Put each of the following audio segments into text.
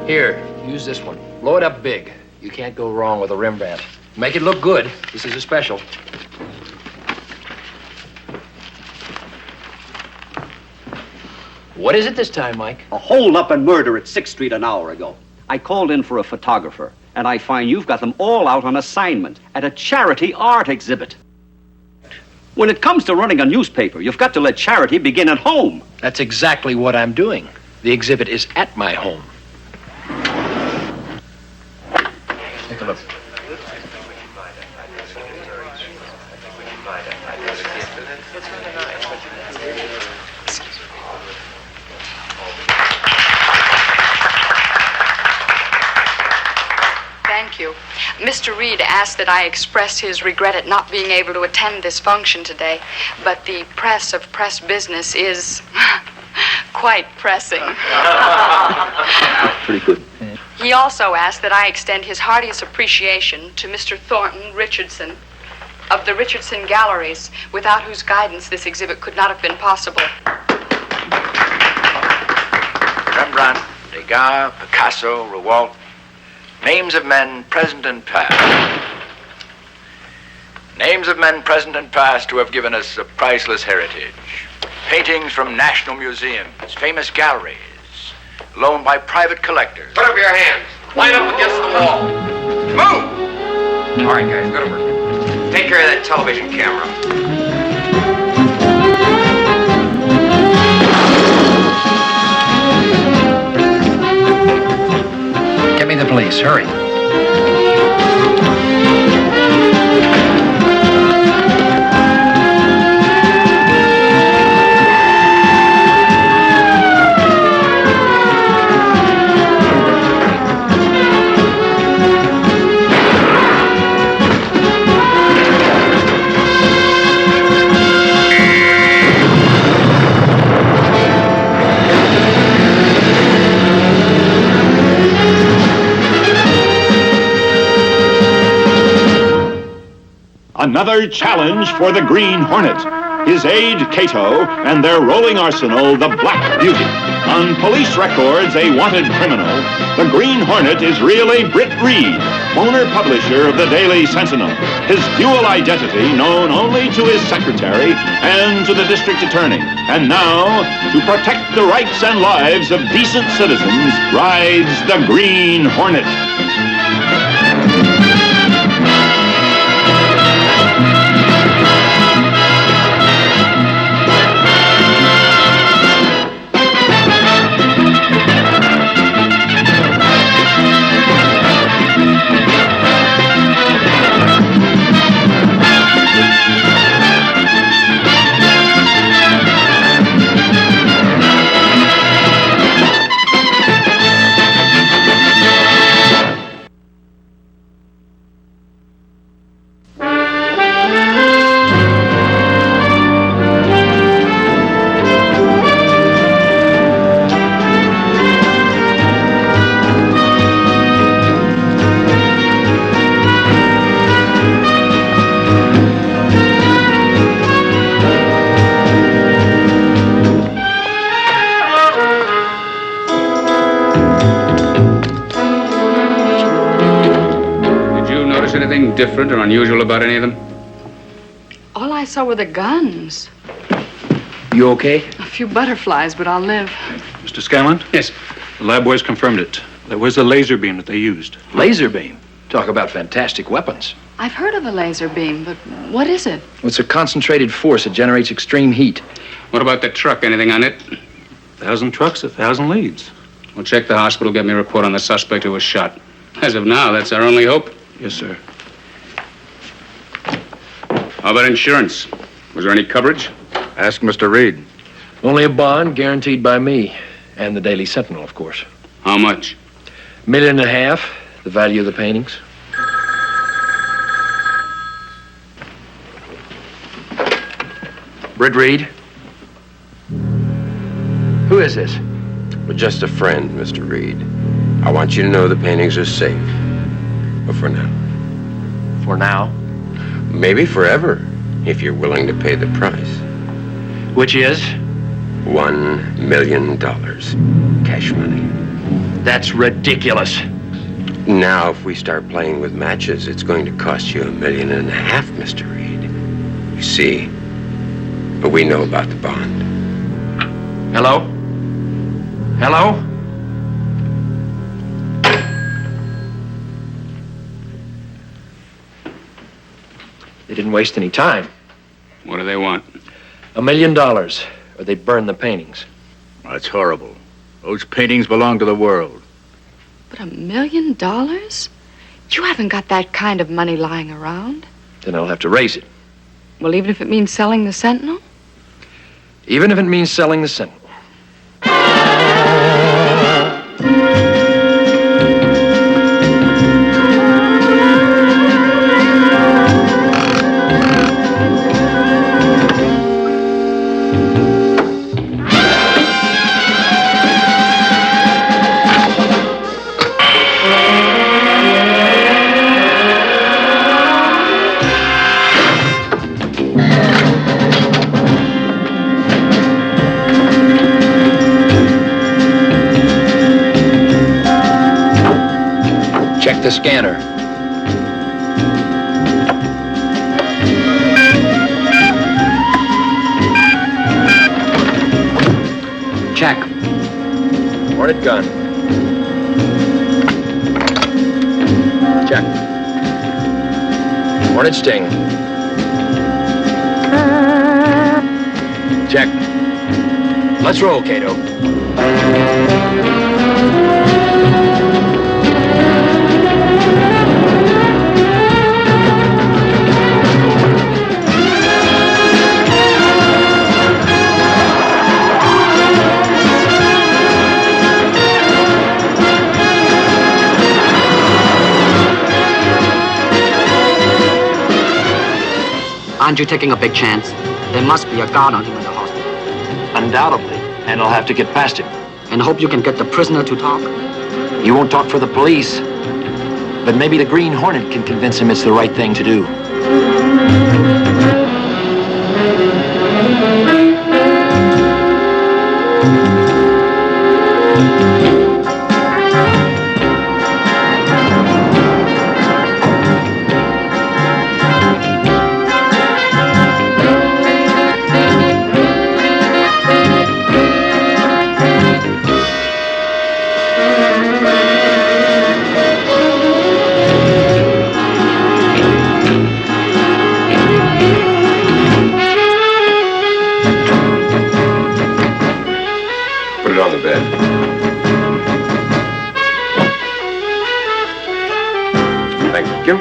Here, use this one. Blow it up big. You can't go wrong with a Rembrandt. Make it look good. This is a special. What is it this time, Mike? A hold-up and murder at 6th Street an hour ago. I called in for a photographer, and I find you've got them all out on assignment at a charity art exhibit. When it comes to running a newspaper, you've got to let charity begin at home. That's exactly what I'm doing. The exhibit is at my home. Take a look. Thank you. Mr. Reid asked that I express his regret at not being able to attend this function today, but the press of press business is quite pressing. Pretty good. He also asked that I extend his heartiest appreciation to Mr. Thornton Richardson of the Richardson Galleries, without whose guidance this exhibit could not have been possible. Rembrandt, Degas, Picasso, Rouault. Names of men present and past. Names of men present and past who have given us a priceless heritage. Paintings from national museums, famous galleries, loaned by private collectors. Put up your hands. Line up against the wall. Move! All right, guys, go to work. Take care of that television camera. Get me the police. Hurry. Another challenge for the Green Hornet. His aide, Cato, and their rolling arsenal, the Black Beauty. On police records, a wanted criminal, the Green Hornet is really Brit Reid, owner-publisher of the Daily Sentinel. His dual identity known only to his secretary and to the district attorney. And now, to protect the rights and lives of decent citizens, rides the Green Hornet. Anything different or unusual about any of them? All I saw were the guns. You okay? A few butterflies, but I'll live. Mr. Scanlon? Yes. The lab boys confirmed it. That was the laser beam that they used. Laser beam? Talk about fantastic weapons. I've heard of a laser beam, but what is it? It's a concentrated force that generates extreme heat. What about the truck? Anything on it? 1,000 trucks, 1,000 leads. We'll check the hospital, get me a report on the suspect who was shot. As of now, that's our only hope. Yes, sir. How about insurance? Was there any coverage? Ask Mr. Reid. Only a bond guaranteed by me. And the Daily Sentinel, of course. How much? $1.5 million, the value of the paintings. Brit Reid? Who is this? We're just a friend, Mr. Reid. I want you to know the paintings are safe. But for now. For now? Maybe forever, if you're willing to pay the price. Which is? $1 million. Cash money. That's ridiculous. Now, if we start playing with matches, it's going to cost you $1.5 million, Mr. Reid. You see? But we know about the bond. Hello? Hello? They didn't waste any time. What do they want? $1 million, or they'd burn the paintings. That's horrible. Those paintings belong to the world. But $1 million? You haven't got that kind of money lying around. Then I'll have to raise it. Well, even if it means selling the Sentinel? Even if it means selling the Sentinel. Check the scanner. Check. Hornet gun. Check. Hornet sting. Check. Let's roll, Cato. Aren't you taking a big chance? There must be a guard on him in the hospital. Undoubtedly. And I'll have to get past him. And hope you can get the prisoner to talk? He won't talk for the police. But maybe the Green Hornet can convince him it's the right thing to do. Put it on the bed. Thank you.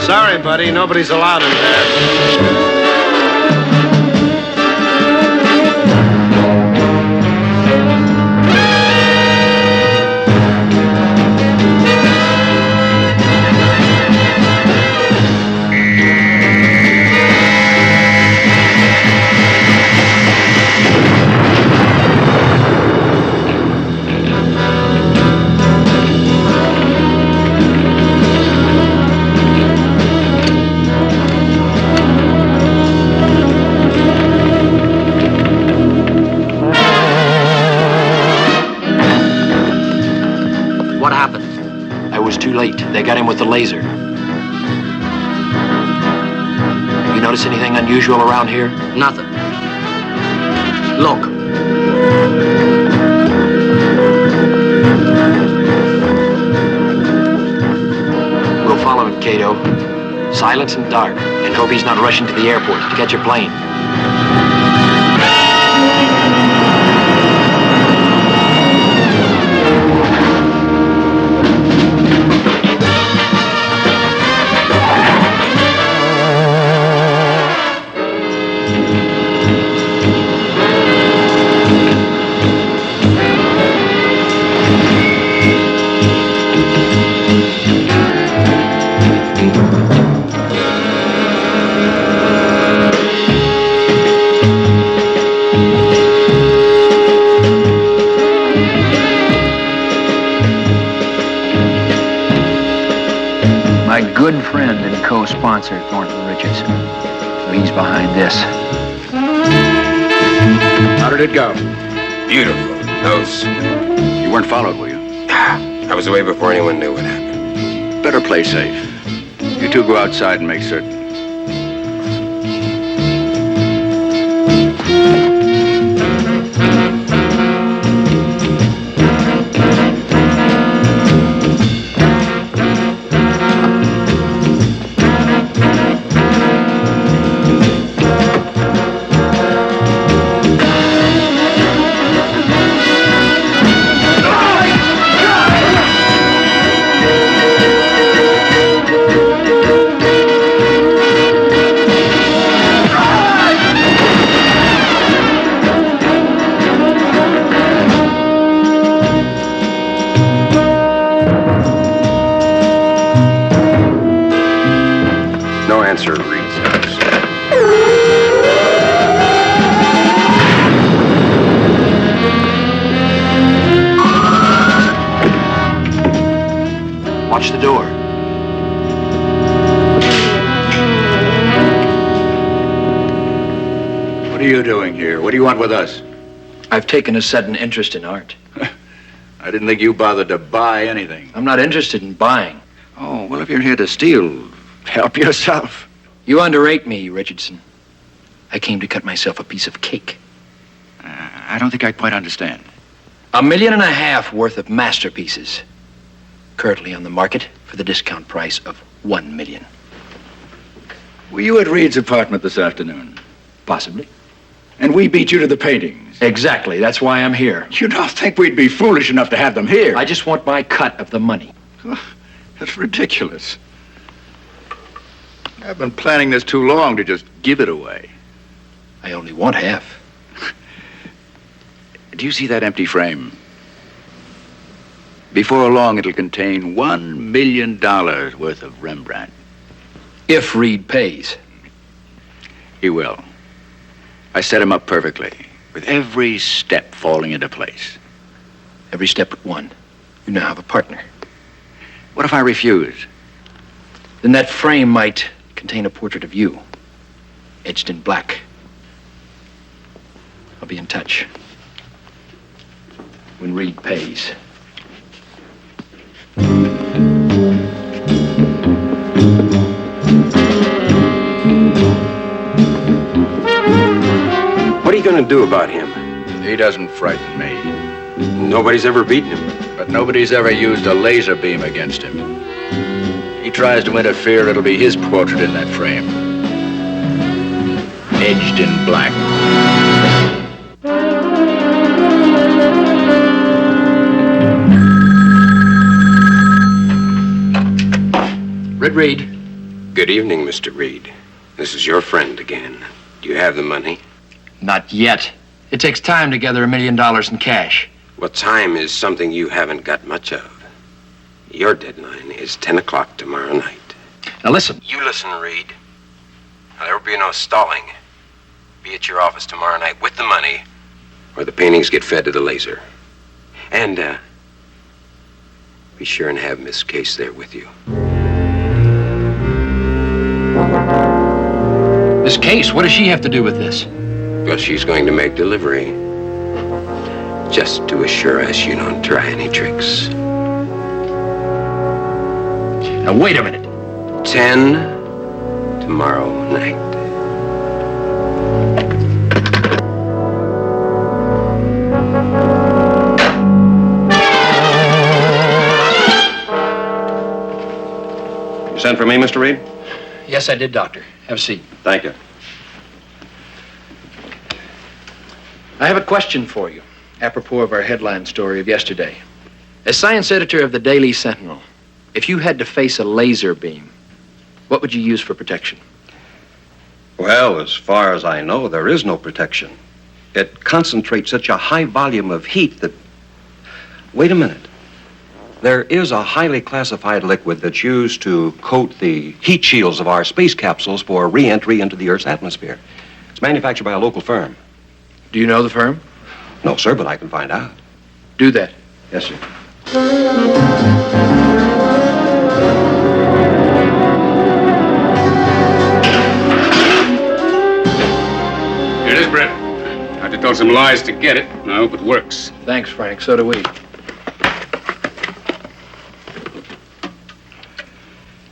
Sorry, buddy. Nobody's allowed in there. They got him with the laser. Have you noticed anything unusual around here? Nothing. Look. We'll follow him, Cato. Silence and dark, and hope he's not rushing to the airport to catch a plane. My good friend and co-sponsor, Thornton Richardson. So he's behind this. How did it go? Beautiful. Those. You weren't followed, were you? I was away before anyone knew what happened. Better play safe. You two go outside and make certain. No answer, Reed says. Watch the door. What are you doing here? What do you want with us? I've taken a sudden interest in art. I didn't think you bothered to buy anything. I'm not interested in buying. Oh, well, if you're here to steal, help yourself. You underrate me, Richardson. I came to cut myself a piece of cake. I don't think I quite understand. $1.5 million worth of masterpieces. Currently on the market for the discount price of $1 million. Were you at Reed's apartment this afternoon? Possibly. And we beat you to the paintings. Exactly. That's why I'm here. You don't think we'd be foolish enough to have them here? I just want my cut of the money. That's ridiculous. I've been planning this too long to just give it away. I only want half. Do you see that empty frame? Before long, it'll contain $1 million worth of Rembrandt. If Reed pays. He will. I set him up perfectly, with every step falling into place. Every step but one. You now have a partner. What if I refuse? Then that frame might contain a portrait of you, etched in black. I'll be in touch. When Reed pays. What are you going to do about him? He doesn't frighten me. Nobody's ever beaten him. But nobody's ever used a laser beam against him. He tries to interfere, it'll be his portrait in that frame. Edged in black. Brit Reid. Good evening, Mr. Reid. This is your friend again. Do you have the money? Not yet. It takes time to gather $1 million in cash. Well, time is something you haven't got much of. Your deadline is 10 o'clock tomorrow night. Now listen. You listen, Reid. There'll be no stalling. Be at your office tomorrow night with the money, or the paintings get fed to the laser. And, be sure and have Miss Case there with you. Miss Case, what does she have to do with this? Well, she's going to make delivery. Just to assure us you don't try any tricks. Now, wait a minute. 10 tomorrow night. You sent for me, Mr. Reid? Yes, I did, Doctor. Have a seat. Thank you. I have a question for you, apropos of our headline story of yesterday. As science editor of the Daily Sentinel, if you had to face a laser beam, what would you use for protection? Well, as far as I know, there is no protection. It concentrates such a high volume of heat that... Wait a minute. There is a highly classified liquid that's used to coat the heat shields of our space capsules for re-entry into the Earth's atmosphere. It's manufactured by a local firm. Do you know the firm? No, sir, but I can find out. Do that. Yes, sir. Here it is, Brit. I had to tell some lies to get it. I hope it works. Thanks, Frank. So do we.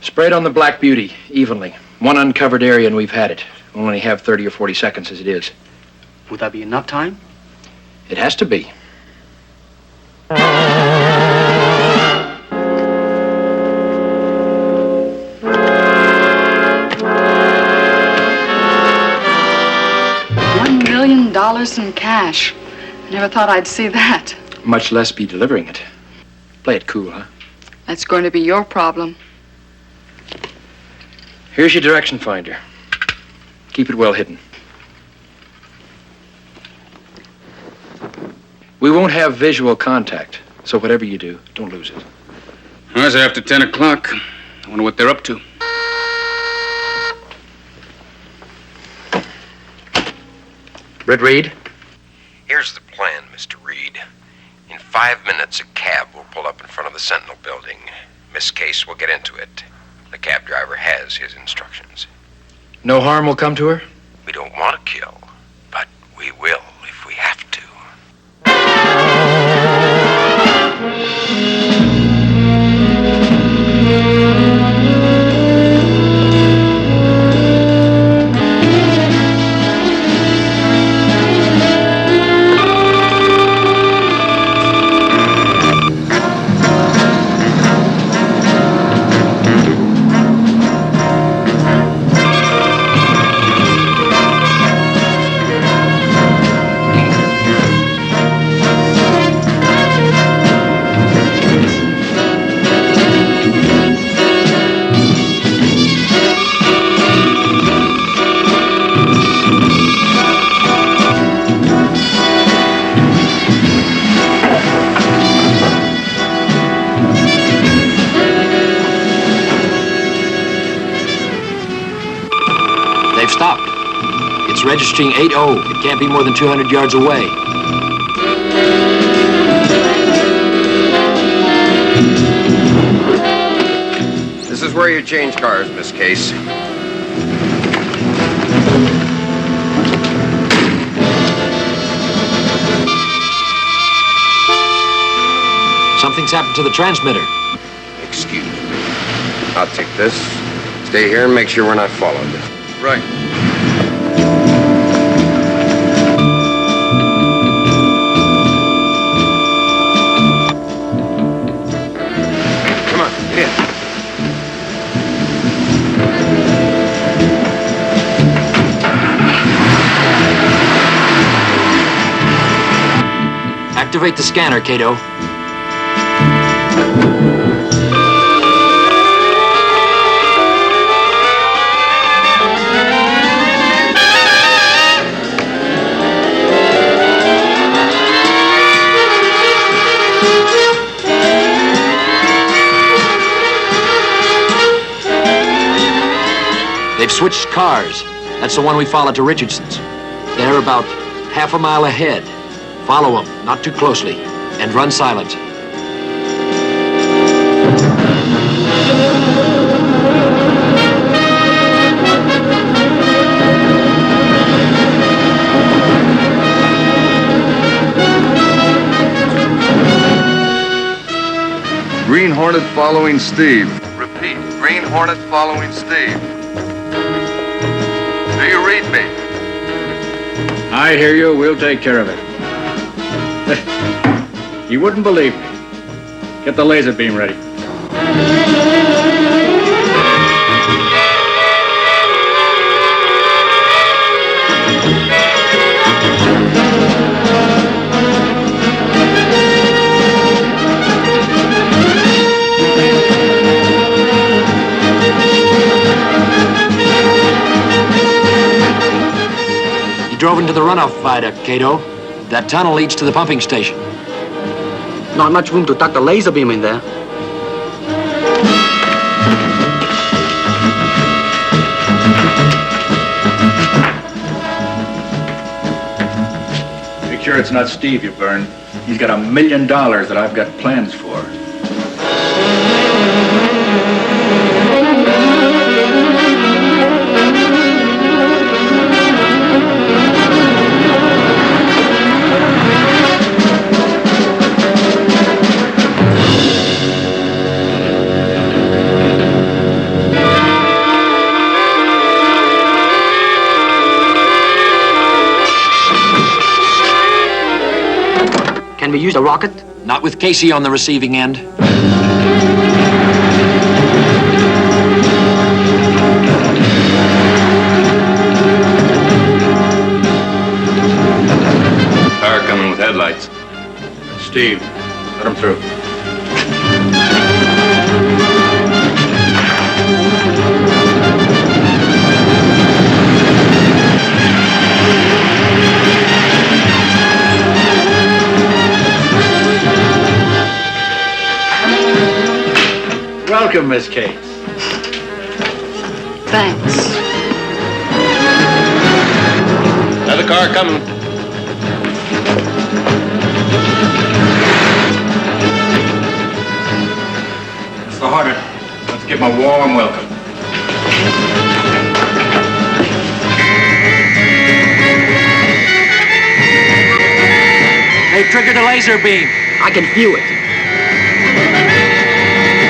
Spray it on the Black Beauty, evenly. One uncovered area and we've had it. We'll only have 30 or 40 seconds as it is. Would that be enough time? It has to be. $1 million in cash. I never thought I'd see that. Much less be delivering it. Play it cool, huh? That's going to be your problem. Here's your direction finder. Keep it well hidden. We won't have visual contact, so whatever you do, don't lose it. Well, it's after 10 o'clock. I wonder what they're up to. Brit Reid? Here's the plan, Mr. Reid. In 5 minutes, a cab will pull up in front of the Sentinel building. Miss Case will get into it. The cab driver has his instructions. No harm will come to her? We don't want to kill, but we will if we have to. They've stopped. It's registering 80. It can't be more than 200 yards away. This is where you change cars, Miss Case. Something's happened to the transmitter. Excuse me. I'll take this. Stay here and make sure we're not followed. Right. Come on, get in. Activate the scanner, Cato. They've switched cars. That's the one we followed to Richardson's. They're about half a mile ahead. Follow them, not too closely, and run silent. Green Hornet following Steve. Repeat. Green Hornet following Steve. Do you read me? I hear you. We'll take care of it. You wouldn't believe me. Get the laser beam ready. You drove into the runoff viaduct, Cato. That tunnel leads to the pumping station. Not much room to tuck the laser beam in there. Make sure it's not Steve you burn. He's got $1 million that I've got plans for. Can we use a rocket? Not with Casey on the receiving end. Car coming with headlights. Steve, let him through. Welcome, Miss Kate. Thanks. Another car coming. Mr. Hornet, let's give him a warm welcome. They've triggered a laser beam. I can view it.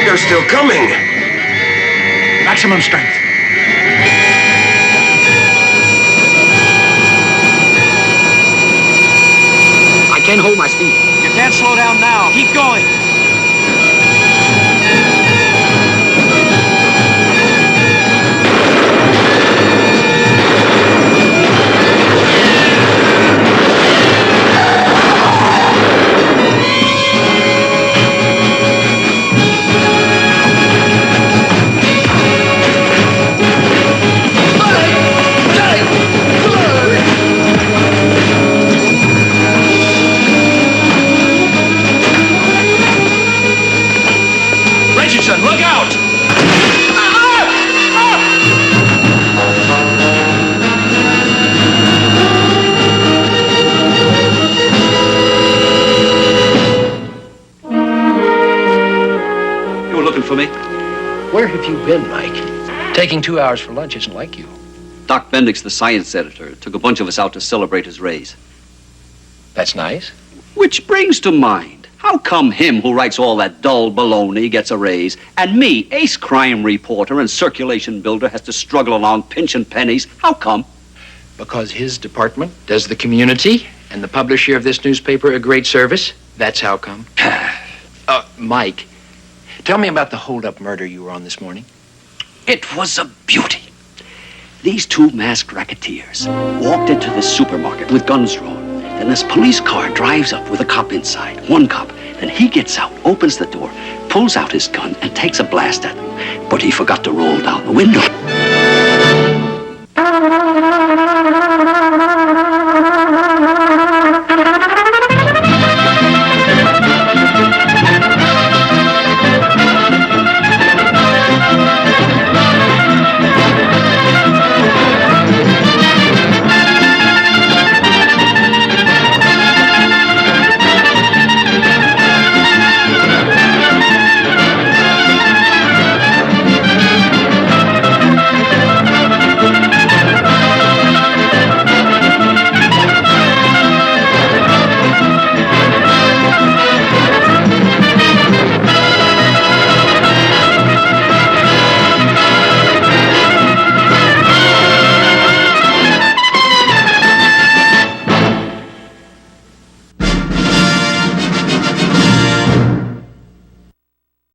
They're still coming. Maximum strength. I can't hold my speed. You can't slow down now. Keep going. Richardson, look out! You were looking for me? Where have you been, Mike? Taking 2 hours for lunch isn't like you. Doc Bendix, the science editor, took a bunch of us out to celebrate his raise. That's nice. Which brings to mind, how come him who writes all that dull baloney gets a raise, and me, ace crime reporter and circulation builder, has to struggle along pinching pennies? How come? Because his department does the community and the publisher of this newspaper a great service. That's how come. Mike, tell me about the hold-up murder you were on this morning. It was a beauty. These two masked racketeers walked into this supermarket with guns drawn. Then this police car drives up with a cop inside, one cop. Then he gets out, opens the door, pulls out his gun, and takes a blast at them. But he forgot to roll down the window.